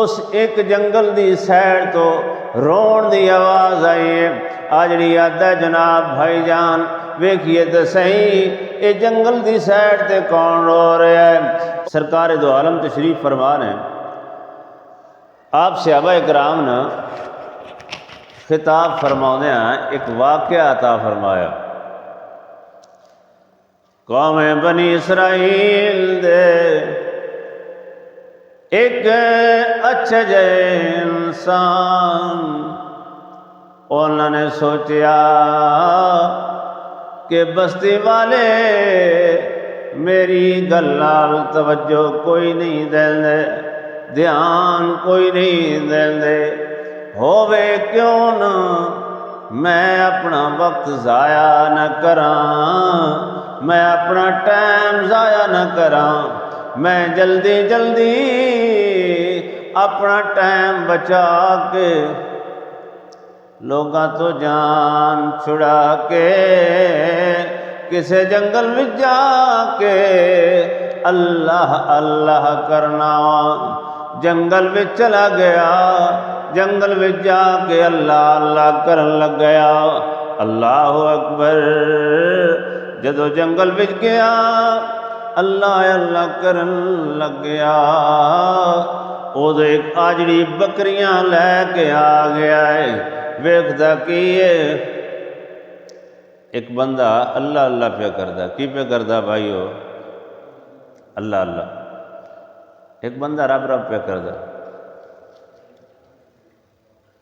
اس ایک جنگل دی سیڑ تو رون دی آواز آئی ہے۔ آجڑی آدھا جناب بھائی جان ویکھیے تو صحیح یہ جنگل دی سیڑ تے کون رو رہا ہے؟ سرکار دو عالم تشریف فرمان ہے، آپ صحابہ اکرام نے خطاب فرماؤں ہیں، ایک واقعہ عطا فرمایا۔ قوم بنی اسرائیل دے ایک اچھے جے انسان، انہوں نے سوچیا کہ بستی والے میری گلال توجہ کوئی نہیں دے، دھیان کوئی نہیں دے، ہووے کیوں نہ میں اپنا وقت ضائع نہ کراں، میں اپنا ٹائم ضائع نہ کراں، میں جلدی جلدی اپنا ٹائم بچا کے لوگاں تو جان چھڑا کے کسے جنگل میں جا کے اللہ اللہ کرنا۔ جنگل میں چلا گیا، جنگل میں جا کے اللہ اللہ کرن لگ گیا۔ اللہ اکبر، جدو جنگل میں گیا اللہ اللہ کرن لگ گیا، وہ ایک آجڑی بکریاں لے کے آ گیا ہے۔ ویکھدا کی ہے، ایک بندہ اللہ اللہ پہ کردا، کی پہ کردا بھائیو؟ اللہ اللہ۔ ایک بندہ رب رب پہ کردا،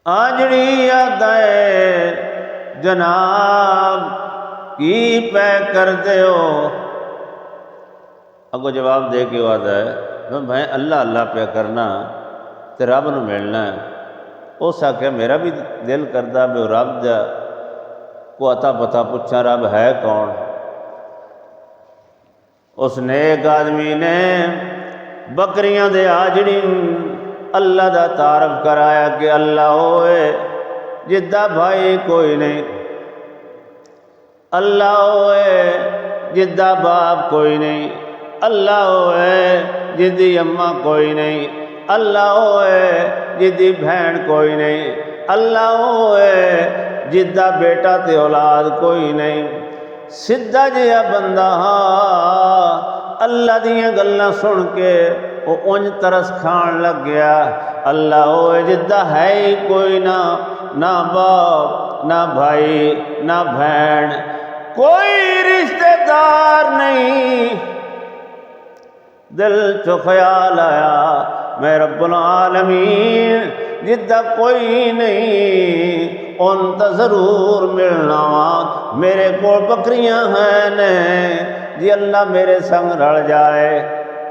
آجڑی یاد ہے جناب کی پہ کر دے ہو؟ اگو جواب دے کے آتا ہے میں اللہ اللہ پہ کرنا تے رب نو ملنا ہے۔ اس آخیا میرا بھی دل کردا بے رب دا کو عطا پتا پوچھا رب ہے کون؟ اس نیک آدمی نے بکریاں دے آجڑی اللہ دا تعارف کرایا کہ اللہ ہوئے جدہ بھائی کوئی نہیں، اللہ ہوئے جدہ باپ کوئی نہیں، اللہ ہوئے جدی اماں کوئی نہیں، اللہ ہوئے جدی بہن کوئی نہیں، اللہ ہوئے جدہ بیٹا تے اولاد کوئی نہیں۔ سدھا جہا بندہ اللہ دیاں گلاں سن کے وہ اونج ترس کھان لگ گیا۔ اللہ ہوئے جدہ ہے ہی کوئی نہ باپ نہ بھائی نہ بہن، کوئی رشتہ دار نہیں۔ دل چو خیال آیا میں رب العالمین جدہ کوئی نہیں ان تا ضرور ملنا وا، میرے کو بکریاں ہیں نے جی اللہ میرے سنگ رل جائے،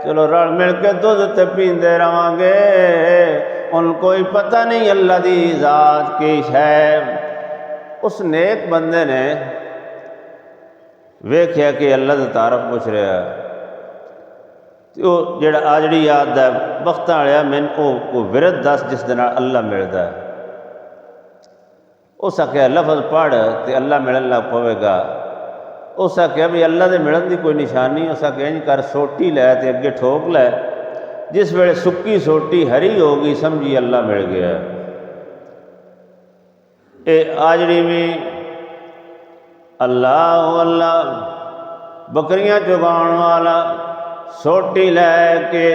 چلو رل مل کے دودھ تے پیندے رہاں گے، ان کوئی پتہ نہیں اللہ دی ذات کی ہے۔ اس نیک بندے نے ویکھیا کہ اللہ دا تعارف پوچھ رہا ہے، تو جڑا آجڑی یاد ہے وقت آیا میں کو ورد دس جس دن اللہ ملتا ہے۔ اس آخیا لفظ پڑھ تے اللہ ملن لگ پوے گا۔ اس آخیا بھی اللہ دے ملن دی کوئی نشانی، اس آخیا انج کر سوٹی لے تے اگے ٹھوک لے، جس ویلے سکی سوٹی ہری ہوگی سمجھی اللہ مل گیا۔ اے آجڑی میں اللہ اللہ بکریاں چگاؤن والا سوٹی لے کے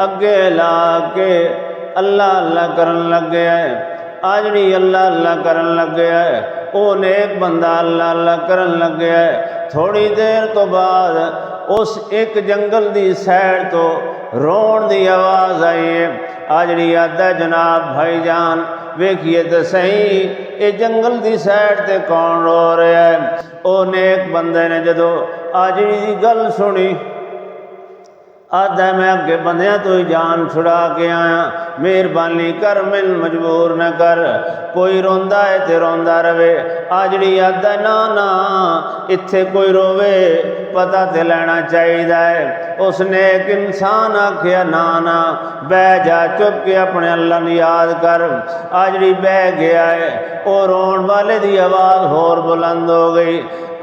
اگے لا کے اللہ اللہ کرن لگ گیا ہے۔ آجڑی اللہ اللہ کرن لگ گیا ہے، او نیک بندہ اللہ اللہ کرن لگ گیا ہے۔ تھوڑی دیر تو بعد اس ایک جنگل دی سیڑ تو رون دی آواز آئی ہے۔ آجڑی آدھا جناب بھائی جان ویکھیے تو صحیح یہ جنگل دی سیڑ تے کون رو رہا ہے؟ او نیک بندے نے جدو آجڑی دی گل سنی، آدھا میں اگے بندیاں تو ہی جان چھڑا کے آیا، مہربانی کر من مجبور نہ کر، کوئی روندا ہے تے روندا رہے۔ آجڑی آدھا نا اتھے کوئی روے پتہ تے لینا چاہیے ہے۔ اس نے ایک انسان آکھیا نا بہ جا چپ کے اپنے اللہ نے یاد کر۔ آجڑی بہ گیا ہے، اور رون والے دی آواز ہور بلند ہو گئی،